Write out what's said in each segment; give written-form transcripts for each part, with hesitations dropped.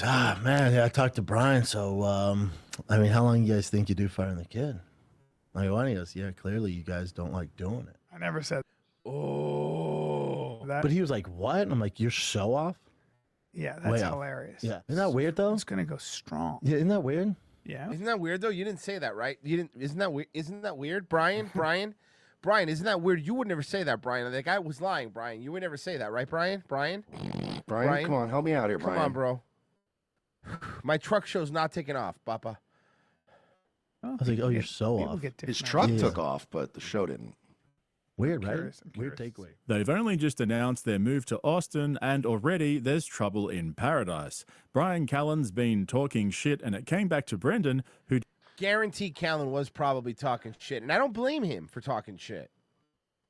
goes, man, yeah, I talked to Brian. So, I mean, how long you guys think you do firing the kid? Like, why? He goes, yeah, clearly you guys don't like doing it. I never said. Oh, that. But he was like, what? And I'm like, you're so off. Yeah, that's hilarious. Yeah, isn't that weird though? It's gonna go strong. Yeah, isn't that weird? Yeah, isn't that weird though? You didn't say that, right? You didn't. Isn't that weird? Isn't that weird, Brian? Brian, isn't that weird? You would never say that, Brian. The guy was lying, Brian. You would never say that, right, Brian? Brian, come on, help me out here, Brian. Come on, bro. My truck show's not taking off, Papa. I was like, oh, you're so off. His truck took off, but the show didn't. Weird, right? Weird takeaway. They've only just announced their move to Austin, and already there's trouble in paradise. Brian Callen's been talking shit, and it came back to Brendan, who Guarantee Callen was probably talking shit, and I don't blame him for talking shit.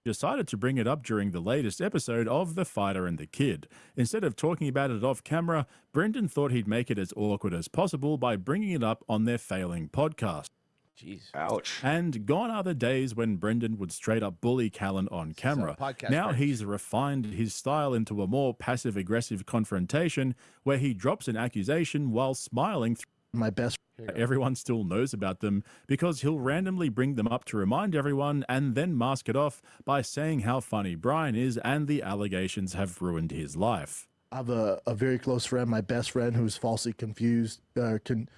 Decided to bring it up during the latest episode of The Fighter and the Kid. Instead of talking about it off camera, Brendan thought he'd make it as awkward as possible by bringing it up on their failing podcast. Jeez. Ouch. And gone are the days when Brendan would straight up bully Callen on camera. Now he's refined his style into a more passive-aggressive confrontation where he drops an accusation while smiling. My best. Everyone still knows about them because he'll randomly bring them up to remind everyone and then mask it off by saying how funny Brian is and the allegations have ruined his life. I have a very close friend, my best friend, who's falsely confused.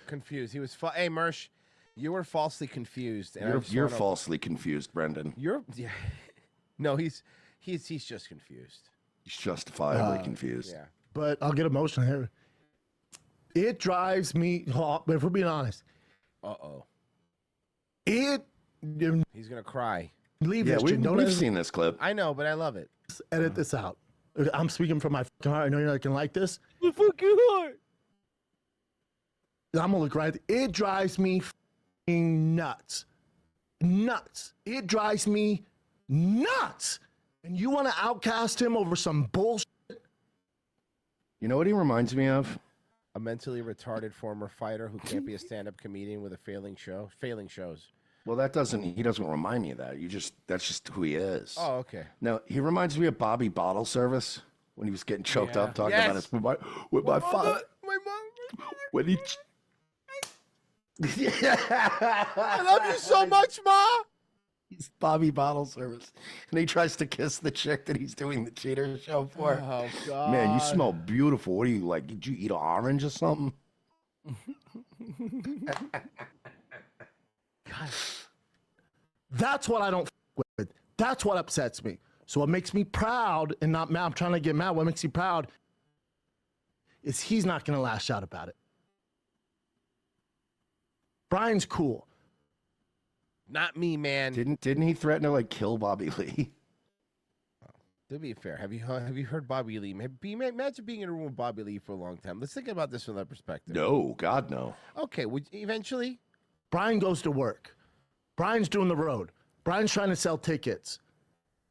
Confused. He was. Hey, Mersh. You were falsely confused. And You're falsely confused, Brendan. Yeah. No, he's just confused. He's justifiably confused. Yeah. But I'll get emotional here. It drives me. If we're being honest. He's gonna cry. Leave yeah, this. we've seen this clip. I know, but I love it. Edit this out. I'm speaking from my fucking heart. I know you're not gonna like this. My fucking heart. I'm gonna look right. It drives me nuts. It drives me nuts. And you want to outcast him over some bullshit? You know what he reminds me of? A mentally retarded former fighter who can't be a stand-up comedian with a failing shows. Well, he doesn't remind me of that. That's just who he is. Oh, okay. No, he reminds me of Bobby Bottle Service when he was getting choked up talking about his with my father. My mom. When he I love you so much, Ma. He's Bobby Bottle Service, and he tries to kiss the chick that he's doing the cheater show for. Oh God, man, you smell beautiful. What are you like? Did you eat an orange or something? God. That's what I don't with. That's what upsets me. So what makes me proud and not mad, I'm trying to get mad. What makes me proud is he's not going to lash out about it. Brian's cool. Not me, man. Didn't he threaten to like kill Bobby Lee? To be fair, have you heard Bobby Lee? Imagine being in a room with Bobby Lee for a long time. Let's think about this from that perspective. No, God, no. Okay, eventually? Brian goes to work. Brian's doing the road. Brian's trying to sell tickets.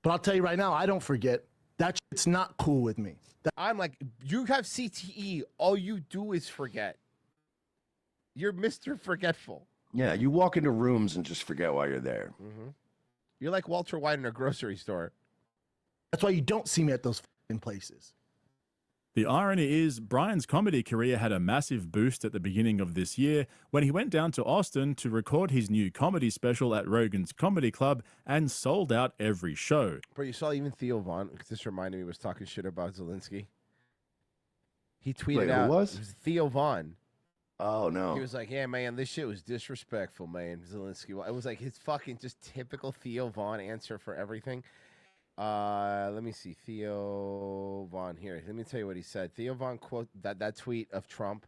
But I'll tell you right now, I don't forget. That shit's not cool with me. I'm like, you have CTE. All you do is forget. You're Mr. Forgetful. Yeah, you walk into rooms and just forget why you're there. Mm-hmm. You're like Walter White in a grocery store. That's why you don't see me at those fucking places. The irony is, Brian's comedy career had a massive boost at the beginning of this year when he went down to Austin to record his new comedy special at Rogan's Comedy Club and sold out every show. Bro, you saw even Theo Von, this reminded me, was talking shit about Zelensky. He tweeted out. Who was? It was Theo Von. Oh, no. He was like, yeah, man, this shit was disrespectful, man, Zelensky. It was like his fucking just typical Theo Von answer for everything. Let me see. Theo Von here. Let me tell you what he said. Theo Von quote that tweet of Trump,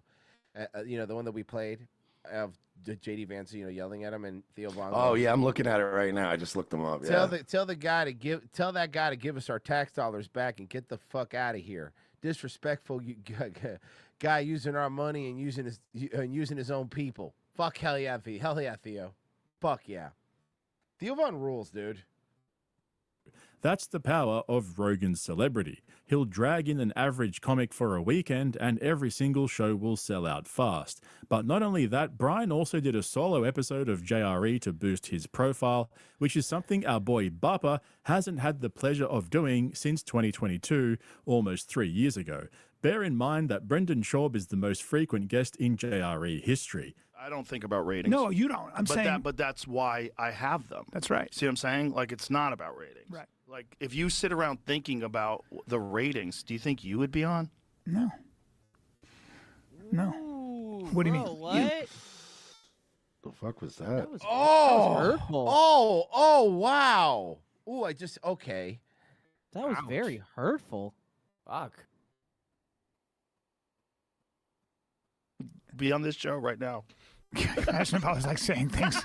the one that we played of JD Vance, yelling at him, and Theo Von. Oh yeah, I'm looking at it right now. I just looked them up. Tell that guy to give us our tax dollars back and get the fuck out of here. Disrespectful guy using our money and using his own people. Fuck hell yeah, Theo. Fuck yeah. Theo Von rules, dude. That's the power of Rogan's celebrity. He'll drag in an average comic for a weekend and every single show will sell out fast. But not only that, Brian also did a solo episode of JRE to boost his profile, which is something our boy Bappa hasn't had the pleasure of doing since 2022, almost 3 years ago. Bear in mind that Brendan Schaub is the most frequent guest in JRE history. I don't think about ratings. No, you don't. I'm saying. But that's why I have them. That's right. See what I'm saying? Like, it's not about ratings. Right. Like, if you sit around thinking about the ratings, do you think you would be on? No. No. Ooh, What do you bro, mean? What? The fuck was that? That was Oh, hurtful. oh, wow. Ooh, okay. That was very hurtful. Fuck. Be on this show right now. Imagine if I was like saying things.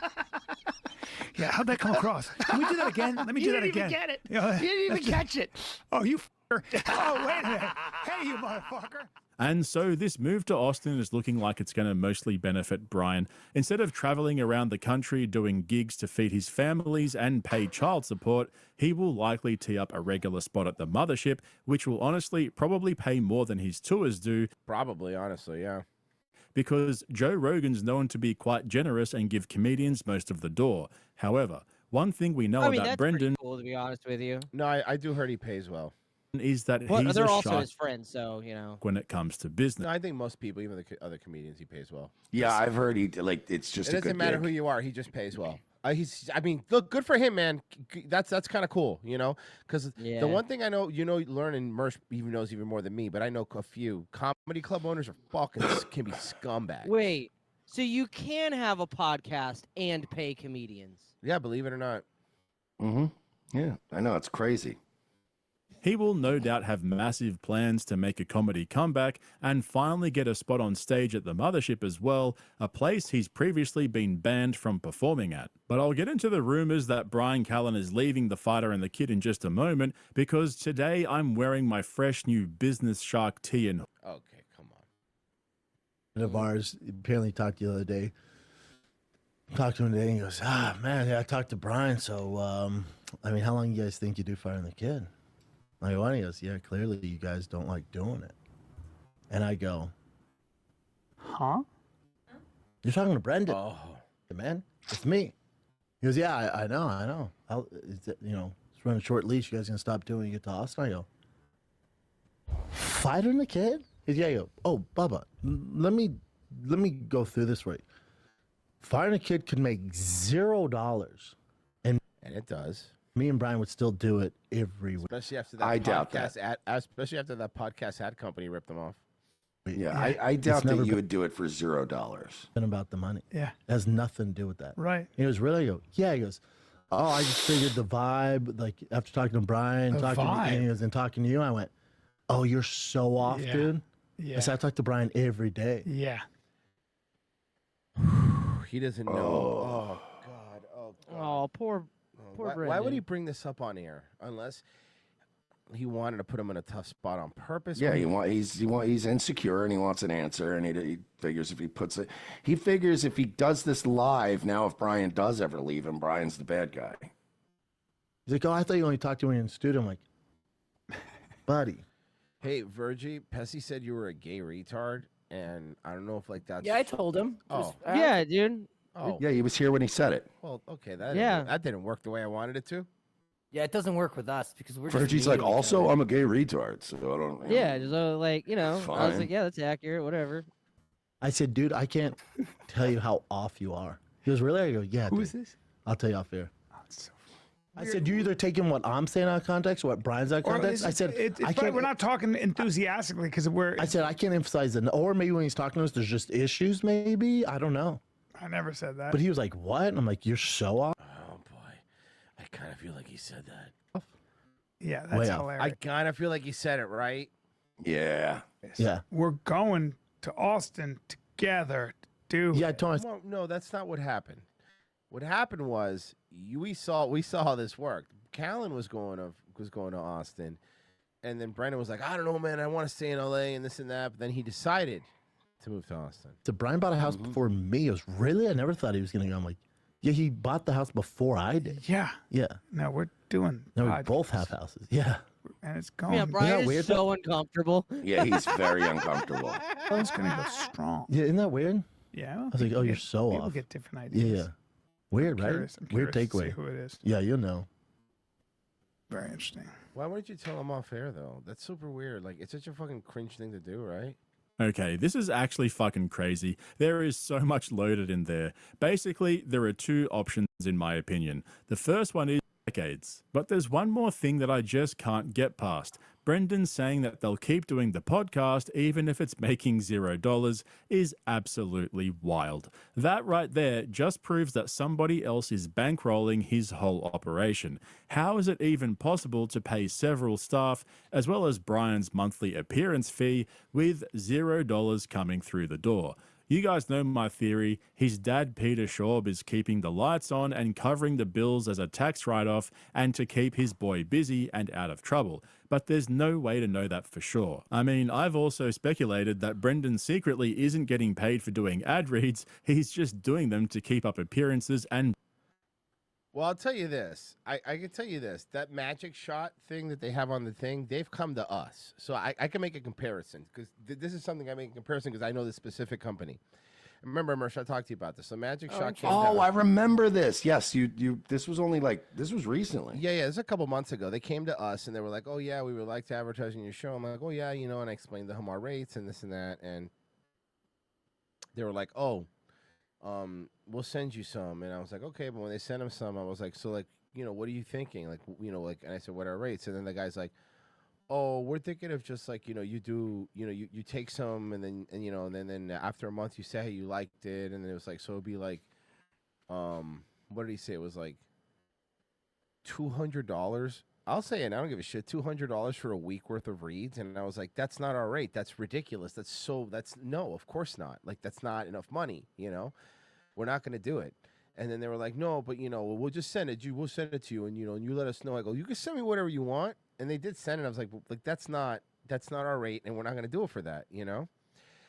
Yeah, how'd that come across? Can we do that again? Let me do that again. You didn't even get it. Yeah, You didn't even catch it. Oh, you f***er. Oh, wait a minute. Hey, you motherfucker. And so this move to Austin is looking like it's going to mostly benefit Brian. Instead of traveling around the country doing gigs to feed his families and pay child support, he will likely tee up a regular spot at the mothership, which will honestly probably pay more than his tours do. Probably, honestly, yeah. Because Joe Rogan's known to be quite generous and give comedians most of the door. However, one thing we know I mean, about that's Brendan pretty cool, to be honest with you. No, I do heard he pays well. is that Well, he's they're a also shark his friends, so, you know. when it comes to business. No, I think most people, even the other comedians, he pays well. Yeah, I've heard he like it's just It a doesn't good matter gig. who you are; he just pays well. I mean, look, good for him, man. That's kind of cool, you know. Because Yeah. the one thing I know, learn and Mersh even knows even more than me. But I know a few comedy club owners are can be scumbags. Wait, so you can have a podcast and pay comedians? Yeah, believe it or not. Mm-hmm. Yeah, I know it's crazy. He will no doubt have massive plans to make a comedy comeback and finally get a spot on stage at the mothership as well, a place he's previously been banned from performing at. But I'll get into the rumors that Brian Callen is leaving The Fighter and the Kid in just a moment, because today I'm wearing my fresh new Business Shark tee and Okay, come on. One of ours apparently talked the other day. Talked to him today and he goes, man, yeah, I talked to Brian. So, I mean, how long you guys think you do Fire and the Kid? I go, and he goes, yeah, clearly you guys don't like doing it. And I go, Huh? you're talking to Brendan. Oh, Yeah, man, it's me. He goes, yeah, I know. It's running a short leash. You guys gonna stop doing it? You get to Austin? I go, Fighter and the Kid? He goes, yeah. I go, oh, Bubba, let me go through this right. Fire and the Kid could make $0, and it does. me and Brian would still do it every week. Especially after that I doubt podcast especially after that podcast ad company ripped them off. Yeah, I doubt never that you been- would do it for $0. Been about the money. Yeah. It has nothing to do with that. Right. He goes, really? I go, yeah. He goes, oh, I just figured the vibe, like after talking to Brian, The talking vibe. to you, and talking to you, I went, oh, you're so off, Yeah. dude. Yeah. I said, I talk to Brian every day. Yeah. He doesn't know. Oh God. Oh God. Oh, poor Why Brendan. would he bring this up on air unless he wanted to put him in a tough spot on purpose? Yeah, he's insecure and he wants an answer, and he figures if he does this live now, if Brian does ever leave him, Brian's the bad guy. He's like, oh, I thought you only talked to me in the studio. I'm like, buddy. Hey, Virgie, Pessy said you were a gay retard, and I don't know if like that's. Yeah, I told him. It was- Oh. Yeah, dude. Oh, Yeah, he was here when he said it. well, okay, that Yeah. that didn't work the way I wanted it to. Yeah, it doesn't work with us because we're just Virgie's mean like, to each also, other. I'm a gay retard, so I don't. Yeah, so like, I was Fine. like, yeah, that's accurate, whatever. I said, dude, I can't tell you how off you are. He goes, really? I go, yeah, Who dude. is this? I'll tell you off air. Oh, it's so I said, you either taking what I'm saying out of context or what Brian's out of Or context. is I it- said, it's I probably can't. we're not talking enthusiastically because we're. I said, I can't emphasize it. Or maybe when he's talking to us, there's just issues, maybe. I don't know. I never said that. But he was like, what? And I'm like, you're so off. Oh boy, I kind of feel like he said that. Yeah, Way that's off. hilarious. I kind of feel like he said it right. Yeah. Yeah. We're going to Austin together, dude. Yeah, I told him, Well, no, that's not what happened. What happened was we saw how this worked. Callen was going to Austin, and then Brendan was like, I don't know, man, I want to stay in LA and this and that. But then he decided to move to Austin. so Brian bought a house before me. He goes, really? I never thought he was going to go. I'm like, yeah, he bought the house before I did. Yeah. Yeah. No, we're doing. No, we podcasts, both have houses. Yeah. and it's going. Yeah, Brian is weird, so uncomfortable. Yeah, he's very uncomfortable. It's gonna go strong. Yeah, isn't that weird? Yeah. I was like, oh, you're so People off. get different Yeah, ideas. yeah. Weird, right? I'm Weird curious to see takeaway. who it is. Yeah, you'll know. Very interesting. Why wouldn't you tell him off air though? That's super weird. Like it's such a fucking cringe thing to do, right? Okay, this is actually fucking crazy. There is so much loaded in there. Basically, there are two options in my opinion. The first one is decades. But there's one more thing that I just can't get past. Brendan saying that they'll keep doing the podcast even if it's making $0 is absolutely wild. That right there just proves that somebody else is bankrolling his whole operation. How is it even possible to pay several staff as well as Brian's monthly appearance fee with $0 coming through the door? You guys know my theory. His dad, Peter Schaub, is keeping the lights on and covering the bills as a tax write-off and to keep his boy busy and out of trouble. But there's no way to know that for sure. I mean, I've also speculated that Brendan secretly isn't getting paid for doing ad reads. He's just doing them to keep up appearances and... Well, I'll tell you this. I can tell you this. That magic shot thing that they have on the thing, they've come to us. So I can make a comparison because this is something I make a comparison because I know this specific company. Remember, Mersh, I talked to you about this. So Magic Shot came to Oh, us. I remember this. Yes, you. This was only this was recently. Yeah, this was a couple months ago. They came to us and they were like, "Oh yeah, we would like to advertise on your show." I'm like, "Oh yeah, you know," and I explained to them our rates and this and that, and they were like, "Oh, we'll send you some." And I was like, "Okay," but when they sent them some, I was like, "So like, you know, what are you thinking? Like, you know, like," and I said, "What are our rates?" And then the guy's like, "Oh, we're thinking of just like, you know, you do, you know, you take some and then, and you know, and then after a month you say you liked it, and then it was like, so it'd be like, what did he say? It was like $200. I'll say it. I don't give a shit. $200 for a week worth of reads, and I was like, that's not our rate. That's ridiculous. That's no, of course not. Like that's not enough money. You know, we're not going to do it. And then they were like, no, but you know, we'll just send it. We'll send it to you, and you know, and you let us know. I go, you can send me whatever you want. And they did send it. I was like that's not our rate, and we're not going to do it for that, you know.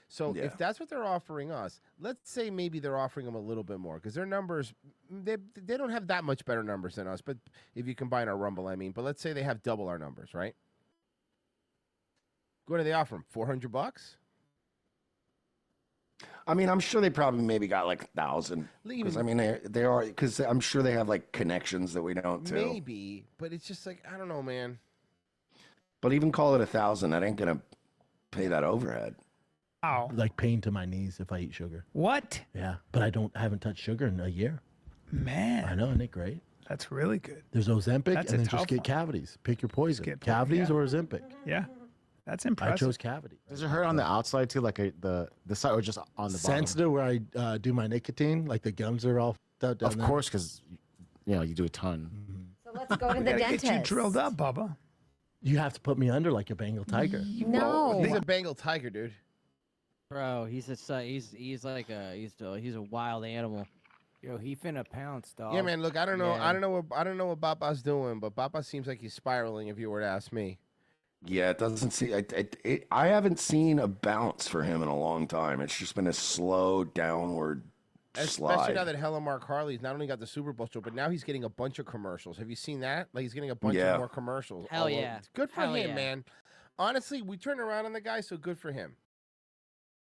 So if that's what they're offering us, let's say maybe they're offering them a little bit more because their numbers they don't have that much better numbers than us. But if you combine our Rumble, I mean, but let's say they have double our numbers, right? What do they offer them? $400? I mean, I'm sure they probably maybe got like 1,000. Because I mean, they are because I'm sure they have like connections that we don't too. Maybe, but it's just like I don't know, man. But even call it 1,000, that ain't gonna pay that overhead. Wow. Like pain to my knees if I eat sugar. What? Yeah, but I haven't touched sugar in a year. Man. I know, isn't it great? That's really good. There's Ozempic, That's and a then just tough get one. cavities. Pick your poison. Get Cavities or Ozempic. Yeah. That's I impressive. chose cavity. Does it hurt on the outside too, like the side, or just on the bottom? Sensitive where I do my nicotine, like the gums are all down Of there. course, because you know you do a ton. So let's go to We the gotta dentist. get you drilled up, Bubba. You have to put me under like a Bengal tiger. No. He's a Bengal tiger, dude. Bro, he's a wild animal. Yo, he finna pounce, dog. Yeah, man. Look, I don't know. Yeah. I don't know what Bapa's doing, but Bapa seems like he's spiraling. If you were to ask me. Yeah, it doesn't see. I haven't seen a bounce for him in a long time. It's just been a slow downward Especially slide. now that Hella Mark Harley's not only got the Super Bowl show, but now he's getting a bunch of commercials. Have you seen that? Like he's getting a bunch Yeah. of more commercials. Hell all over. yeah. Good for Hell him, yeah. man. Honestly, we turn around on the guy, so good for him.